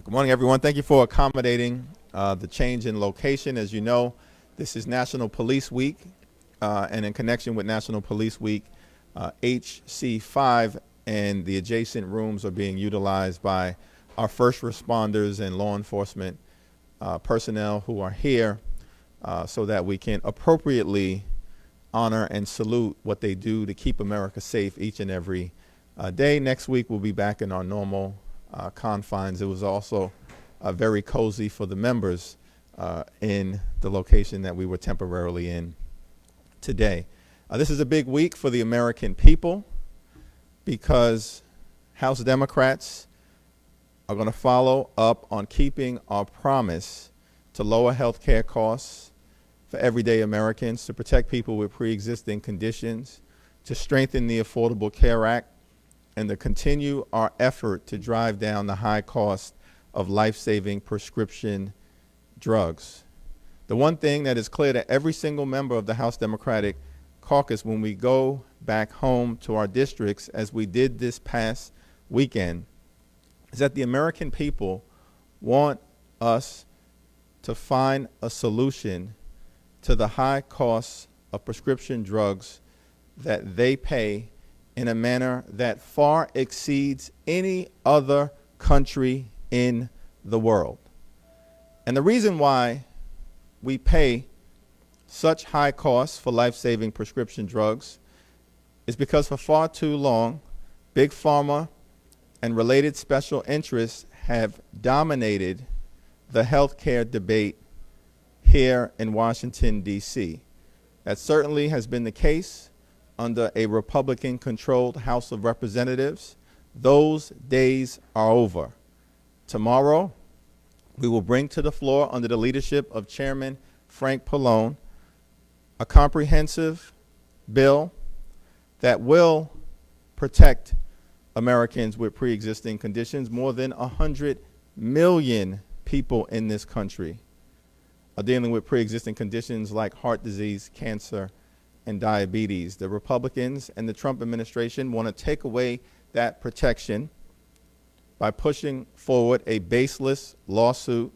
Good morning, everyone. Thank you for accommodating the change in location. As you know, this is National Police Week, and in connection with National Police Week, HC5 and the adjacent rooms are being utilized by our first responders and law enforcement personnel who are here so that we can appropriately honor and salute what they do to keep America safe each and every day. Next week, we'll be back in our normal confines. It was also very cozy for the members in the location that we were temporarily in today. This is a big week for the American people because House Democrats are going to follow up on keeping our promise to lower health care costs for everyday Americans, to protect people with pre-existing conditions, to strengthen the Affordable Care Act, and to continue our effort to drive down the high cost of life-saving prescription drugs. The one thing that is clear to every single member of the House Democratic Caucus when we go back home to our districts, as we did this past weekend, is that the American people want us to find a solution to the high costs of prescription drugs that they pay in a manner that far exceeds any other country in the world. And the reason why we pay such high costs for life-saving prescription drugs is because for far too long, Big Pharma and related special interests have dominated the healthcare debate here in Washington, D.C. That certainly has been the case under a Republican-controlled House of Representatives. Those days are over. Tomorrow, we will bring to the floor, under the leadership of Chairman Frank Pallone, a comprehensive bill that will protect Americans with pre-existing conditions. More than 100 million people in this country are dealing with pre-existing conditions like heart disease, cancer, and diabetes. The Republicans and the Trump administration want to take away that protection by pushing forward a baseless lawsuit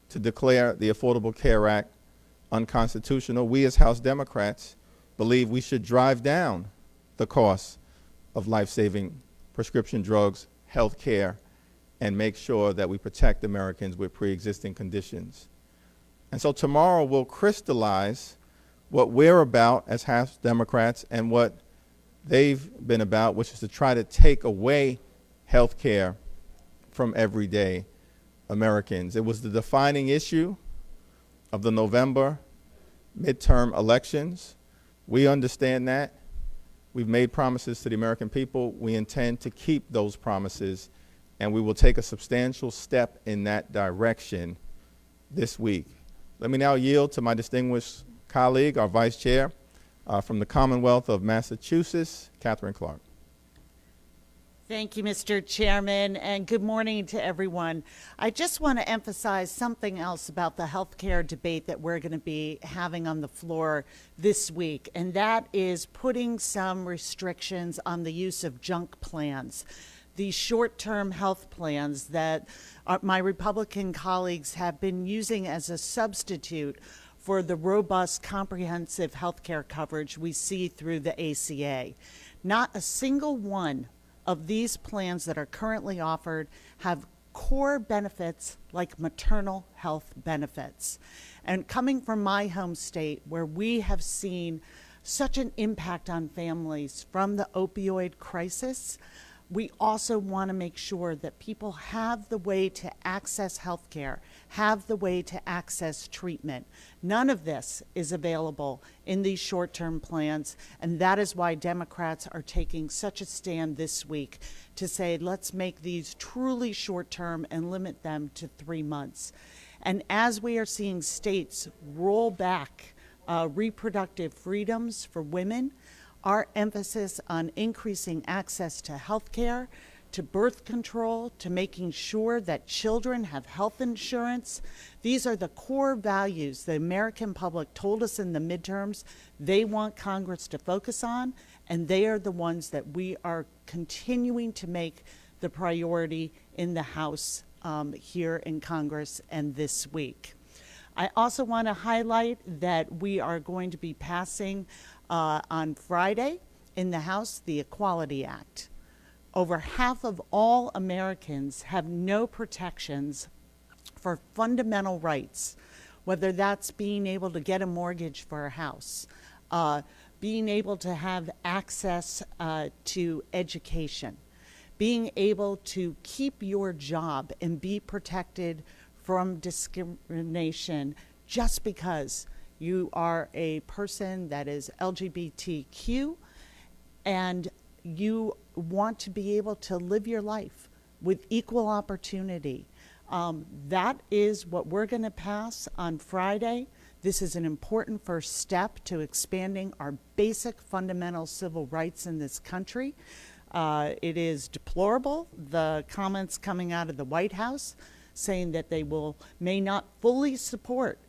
to declare the Affordable Care Act unconstitutional. We as House Democrats believe we should drive down the cost of life-saving prescription drugs, health care, and make sure that we protect Americans with pre-existing conditions. And so tomorrow we'll crystallize what we're about as House Democrats and what they've been about, which is to try to take away health care from everyday Americans. It was the defining issue of the November midterm elections. We understand that. We've made promises to the American people. We intend to keep those promises, and we will take a substantial step in that direction this week. Let me now yield to my distinguished colleague, our Vice Chair from the Commonwealth of Massachusetts, Catherine Clark. Thank you, Mr. Chairman, and good morning to everyone. I just want to emphasize something else about the healthcare debate that we're going to be having on the floor this week, and that is putting some restrictions on the use of junk plans. These short-term health plans that my Republican colleagues have been using as a substitute for the robust, comprehensive health care coverage we see through the ACA. Not a single one of these plans that are currently offered have core benefits like maternal health benefits. And coming from my home state, where we have seen such an impact on families from the opioid crisis, we also want to make sure that people have the way to access health care, have the way to access treatment. None of this is available in these short-term plans, and that is why Democrats are taking such a stand this week to say, let's make these truly short-term and limit them to 3 months. And as we are seeing states roll back reproductive freedoms for women, our emphasis on increasing access to health care, to birth control, to making sure that children have health insurance. These are the core values the American public told us in the midterms they want Congress to focus on, and they are the ones that we are continuing to make the priority in the House here in Congress and this week. I also want to highlight that we are going to be passing on Friday in the House the Equality Act. Over half of all Americans have no protections for fundamental rights, whether that's being able to get a mortgage for a house, being able to have access to education, being able to keep your job and be protected from discrimination just because you are a person that is LGBTQ and you want to be able to live your life with equal opportunity. That is what we're going to pass on Friday. This is an important first step to expanding our basic fundamental civil rights in this country. It is deplorable, the comments coming out of the White House saying that they may not fully support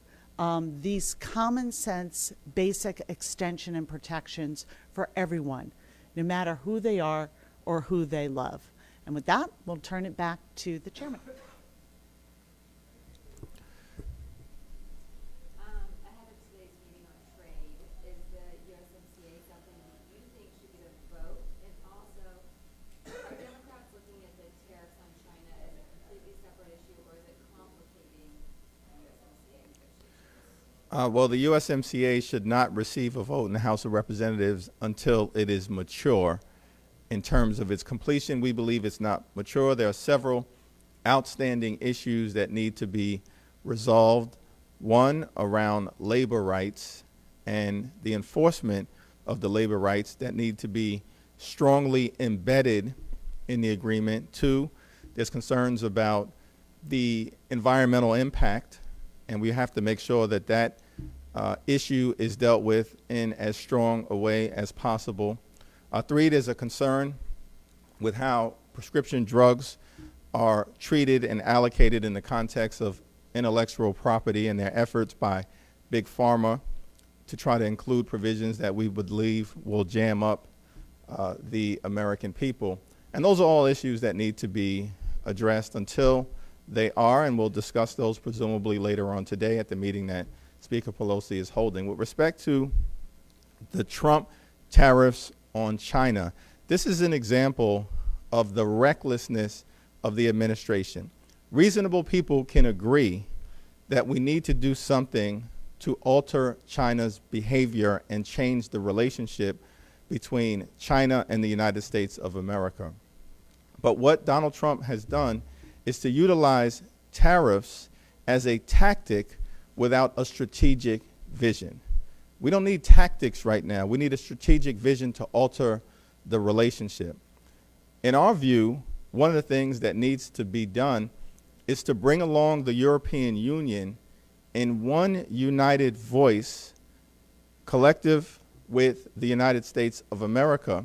these common sense basic extension and protections for everyone, no matter who they are or who they love. And with that, we'll turn it back to the chairman. Ahead of today's meeting on trade, is the USMCA something that you think should get a vote? And also, are Democrats looking at the tariffs on China as a completely separate issue, or is it complicating USMCA negotiations? Well, the USMCA should not receive a vote in the House of Representatives until it is mature. In terms of its completion, we believe it's not mature. There are several outstanding issues that need to be resolved. One, around labor rights and the enforcement of the labor rights that need to be strongly embedded in the agreement. Two, there's concerns about the environmental impact, and we have to make sure that that issue is dealt with in as strong a way as possible. Three, there's a concern with how prescription drugs are treated and allocated in the context of intellectual property and their efforts by Big Pharma to try to include provisions that we believe will jam up the American people. And those are all issues that need to be addressed until they are, and we'll discuss those presumably later on today at the meeting that Speaker Pelosi is holding. With respect to the Trump tariffs on China, this is an example of the recklessness of the administration. Reasonable people can agree that we need to do something to alter China's behavior and change the relationship between China and the United States of America. But what Donald Trump has done is to utilize tariffs as a tactic without a strategic vision. We don't need tactics right now. We need a strategic vision to alter the relationship. In our view, one of the things that needs to be done is to bring along the European Union in one united voice, collective with the United States of America,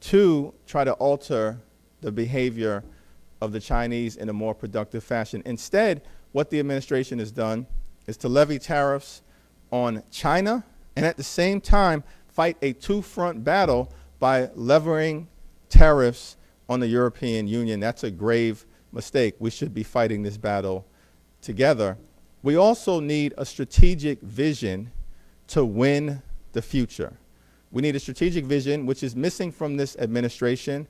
to try to alter the behavior of the Chinese in a more productive fashion. Instead, what the administration has done is to levy tariffs on China and at the same time fight a two-front battle by levying tariffs on the European Union. That's a grave mistake. We should be fighting this battle together. We also need a strategic vision to win the future. We need a strategic vision, which is missing from this administration,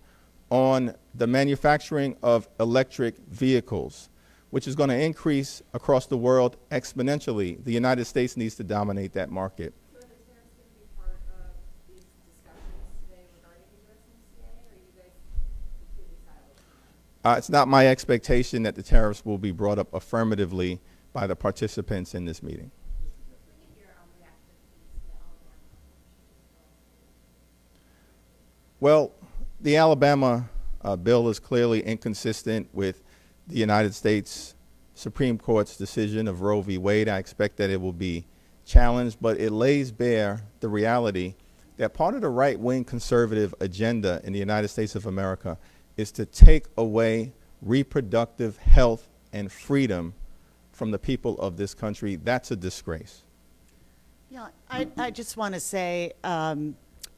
on the manufacturing of electric vehicles, which is going to increase across the world exponentially. The United States needs to dominate that market. So are the tariffs going to be part of these discussions today regarding the USMCA, or are you guys completely siloed? It's not my expectation that the tariffs will be brought up affirmatively by the participants in this meeting. Well, the Alabama bill is clearly inconsistent with the United States Supreme Court's decision of Roe v. Wade. I expect that it will be challenged, but it lays bare the reality that part of the right-wing conservative agenda in the United States of America is to take away reproductive health and freedom from the people of this country. That's a disgrace. Yeah, I just want to say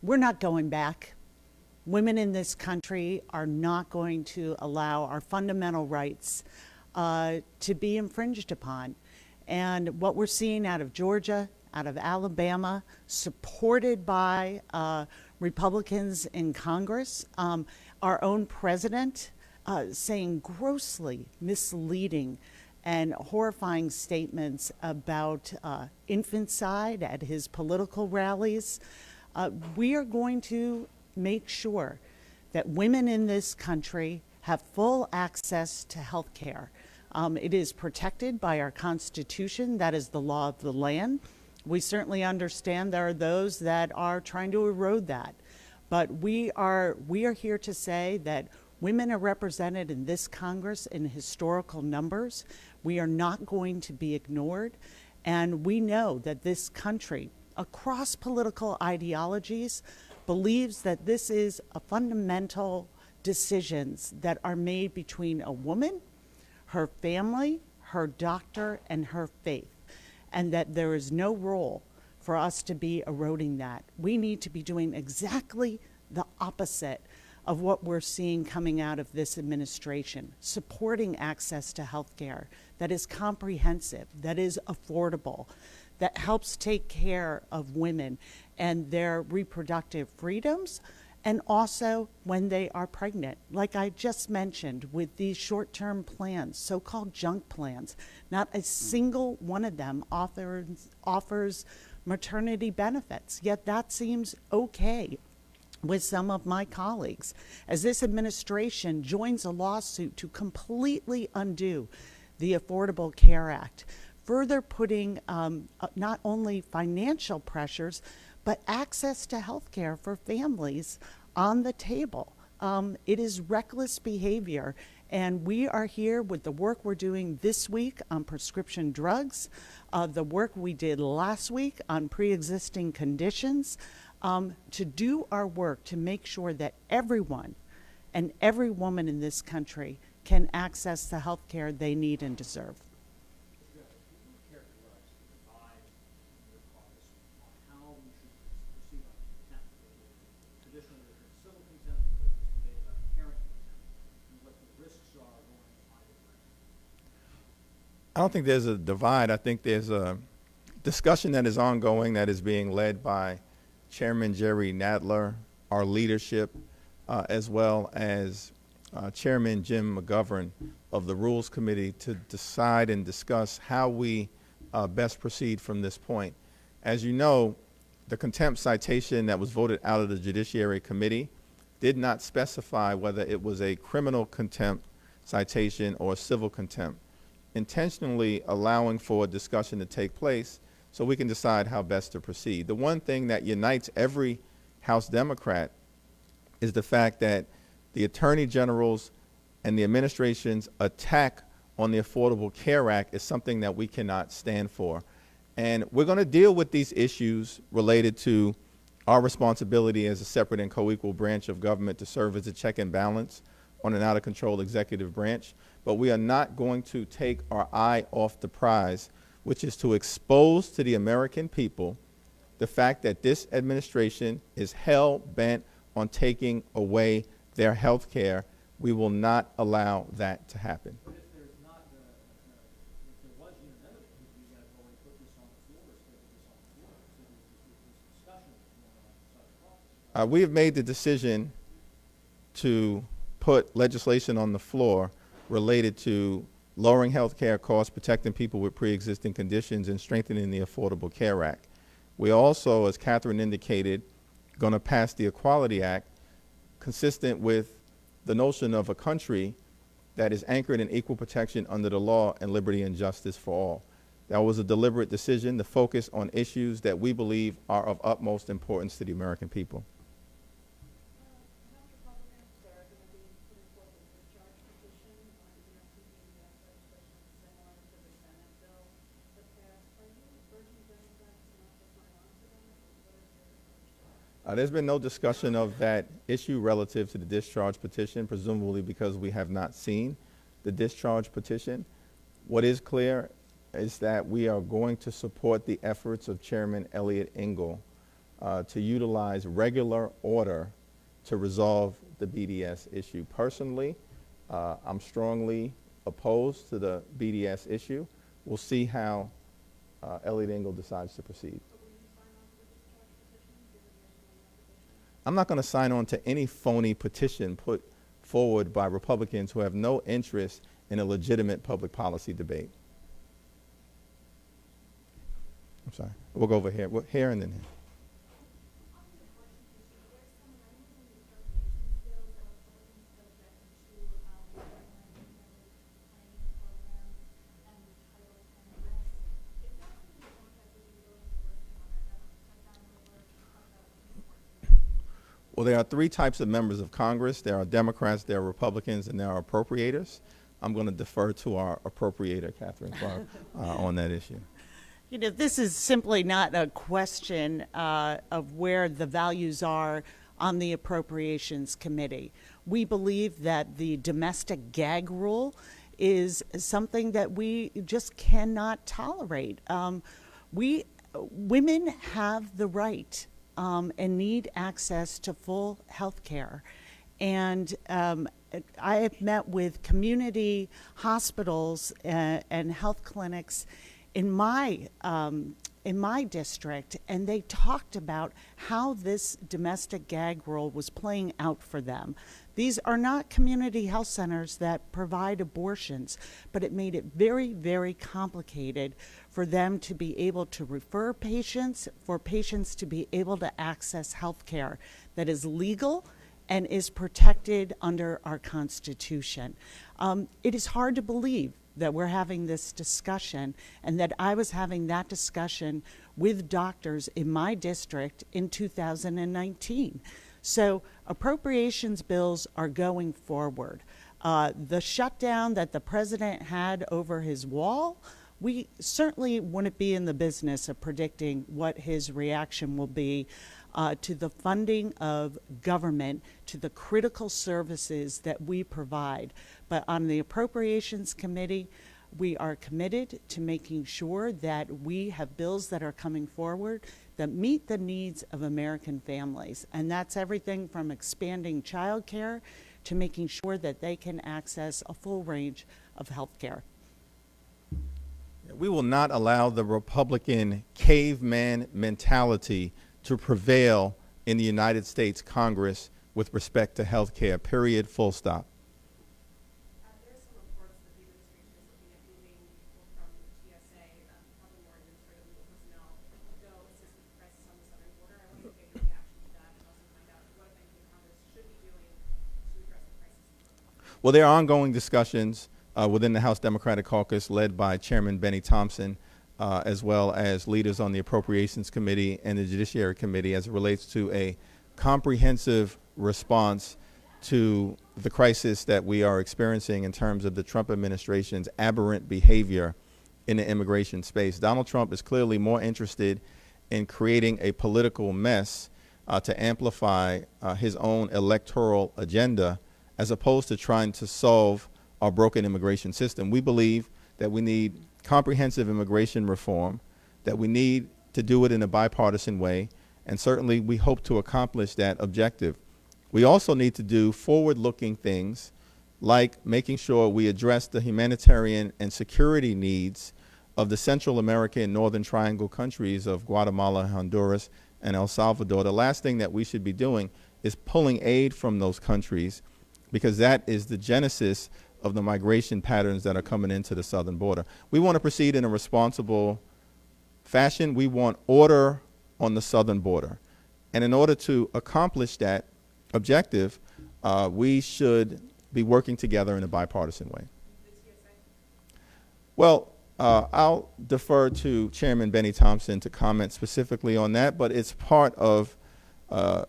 we're not going back. Women in this country are not going to allow our fundamental rights to be infringed upon. And what we're seeing out of Georgia, out of Alabama, supported by Republicans in Congress, our own president saying grossly misleading and horrifying statements about infanticide at his political rallies. We are going to make sure that women in this country have full access to health care. It is protected by our Constitution. That is the law of the land. We certainly understand there are those that are trying to erode that. But we are here to say that women are represented in this Congress in historical numbers. We are not going to be ignored. And we know that this country, across political ideologies, believes that this is a fundamental decisions that are made between a woman, her family, her doctor, and her faith, and that there is no role for us to be eroding that. We need to be doing exactly the opposite of what we're seeing coming out of this administration, supporting access to health care that is comprehensive, that is affordable, that helps take care of women and their reproductive freedoms, and also when they are pregnant. Like I just mentioned with these short-term plans, so-called junk plans, not a single one of them offers maternity benefits, yet that seems okay with some of my colleagues, as this administration joins a lawsuit to completely undo the Affordable Care Act, further putting not only financial pressures, but access to health care for families on the table. It is reckless behavior, and we are here with the work we're doing this week on prescription drugs, the work we did last week on pre-existing conditions, to do our work to make sure that everyone and every woman in this country can access the health care they need and deserve. I don't think there's a divide. I think there's a discussion that is ongoing that is being led by Chairman Jerry Nadler, our leadership, as well as Chairman Jim McGovern of the Rules Committee, to decide and discuss how we best proceed from this point. As you know, the contempt citation that was voted out of the Judiciary Committee did not specify whether it was a criminal contempt citation or civil contempt, intentionally allowing for a discussion to take place so we can decide how best to proceed. The one thing that unites every House Democrat is the fact that the Attorney General's and the administration's attack on the Affordable Care Act is something that we cannot stand for. And we're going to deal with these issues related to our responsibility as a separate and co-equal branch of government to serve as a check and balance on an out-of-control executive branch. But we are not going to take our eye off the prize, which is to expose to the American people the fact that this administration is hell-bent on taking away their health care. We will not allow that to happen. But if there's not, if there was unanimity, would you guys already put this on the floor or schedule this on the floor? So this discussion is going on inside the caucus. We have made the decision to put legislation on the floor related to lowering health care costs, protecting people with pre-existing conditions, and strengthening the Affordable Care Act. We also, as Catherine indicated, going to pass the Equality Act, consistent with the notion of a country that is anchored in equal protection under the law and liberty and justice for all. That was a deliberate decision to focus on issues that we believe are of utmost importance to the American people. House Republicans are going to be putting forth a discharge petition on seeking legislation similar to the Senate bill that passed. Are you urging Democrats not to sign on to that, or what is your approach to that? There's been no discussion of that issue relative to the discharge petition, presumably because we have not seen the discharge petition. What is clear is that we are going to support the efforts of Chairman Elliott Engel to utilize regular order to resolve the BDS issue. Personally, I'm strongly opposed to the BDS issue. We'll see how Elliot Engel decides to proceed. But will you sign on to the discharge petition, given you're still in that position? I'm not going to sign on to any phony petition put forward by Republicans who have no interest in a legitimate public policy debate. I'm sorry. We'll go over here. Here and then here. On the abortion issue, there's some language in the appropriations bills that Republicans have objected to, the family planning program and the Title X regs. Is that something that Democrats would be willing to listen on that down the road and talk about what's important to them? Well, there are three types of members of Congress. There are Democrats, there are Republicans, and there are appropriators. I'm going to defer to our appropriator, Catherine Clark, on that issue. You know, this is simply not a question of where the values are on the Appropriations Committee. We believe that the domestic gag rule is something that we just cannot tolerate. Women have the right and need access to full health care. And I have met with community hospitals and health clinics in my district, and they talked about how this domestic gag rule was playing out for them. These are not community health centers that provide abortions, but it made it very, very complicated for them to be able to refer patients, for patients to be able to access health care that is legal and is protected under our Constitution. It is hard to believe that we're having this discussion and that I was having that discussion with doctors in my district in 2019. So appropriations bills are going forward. The shutdown that the president had over his wall, we certainly wouldn't be in the business of predicting what his reaction will be to the funding of government, to the critical services that we provide. But on the Appropriations Committee, we are committed to making sure that we have bills that are coming forward that meet the needs of American families. And that's everything from expanding child care to making sure that they can access a full range of health care. We will not allow the Republican caveman mentality to prevail in the United States Congress with respect to health care, period, full stop. There are some reports that the administration is looking at moving people from TSA, probably more administrative legal personnel, to go assist with the crisis on the southern border. I wanted to get your reaction to that and also find out what, if anything, Congress should be doing to address the crisis. Well, there are ongoing discussions within the House Democratic Caucus led by Chairman Benny Thompson, as well as leaders on the Appropriations Committee and the Judiciary Committee as it relates to a comprehensive response to the crisis that we are experiencing in terms of the Trump administration's aberrant behavior in the immigration space. Donald Trump is clearly more interested in creating a political mess to amplify his own electoral agenda as opposed to trying to solve our broken immigration system. We believe that we need comprehensive immigration reform, that we need to do it in a bipartisan way, and certainly we hope to accomplish that objective. We also need to do forward-looking things like making sure we address the humanitarian and security needs of the Central American and Northern Triangle countries of Guatemala, Honduras, and El Salvador. The last thing that we should be doing is pulling aid from those countries, because that is the genesis of the migration patterns that are coming into the southern border. We want to proceed in a responsible fashion. We want order on the southern border. And in order to accomplish that objective, we should be working together in a bipartisan way. Well, I'll defer to Chairman Benny Thompson to comment specifically on that, but it's part of a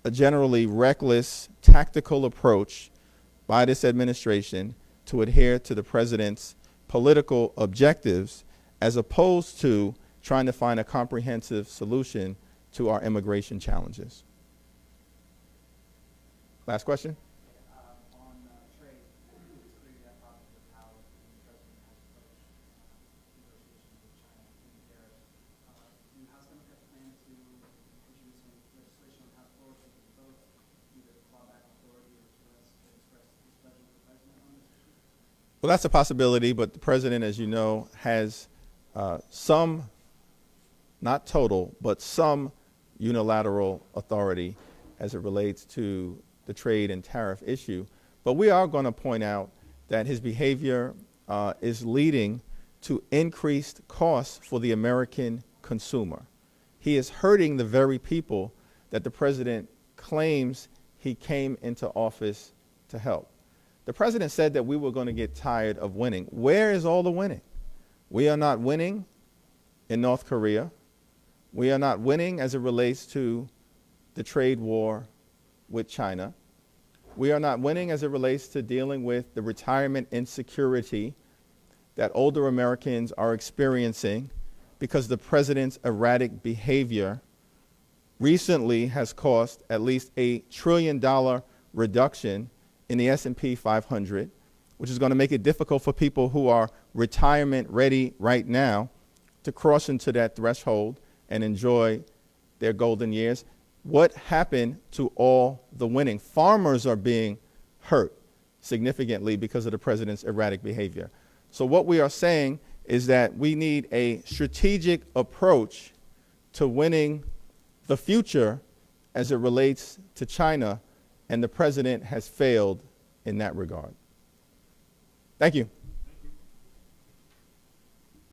generally reckless, tactical approach by this administration to adhere to the president's political objectives as opposed to trying to find a comprehensive solution to our immigration challenges. Last question? On trade, it's clear that problem with how the president has approached negotiations with China and tariffs. Do House Democrats plan to introduce some legislation on House floor so that votes either claw back authority or express displeasure with the president on this issue? Well, that's a possibility, but the president, as you know, has some, not total, but some unilateral authority as it relates to the trade and tariff issue. But we are going to point out that his behavior is leading to increased costs for the American consumer. He is hurting the very people that the president claims he came into office to help. The president said that we were going to get tired of winning. Where is all the winning? We are not winning in North Korea. We are not winning as it relates to the trade war with China. We are not winning as it relates to dealing with the retirement insecurity that older Americans are experiencing because the president's erratic behavior recently has cost at least $1 trillion reduction in the S&P 500, which is going to make it difficult for people who are retirement ready right now to cross into that threshold and enjoy their golden years. What happened to all the winning? Farmers are being hurt significantly because of the president's erratic behavior. So what we are saying is that we need a strategic approach to winning the future as it relates to China, and the president has failed in that regard. Thank you.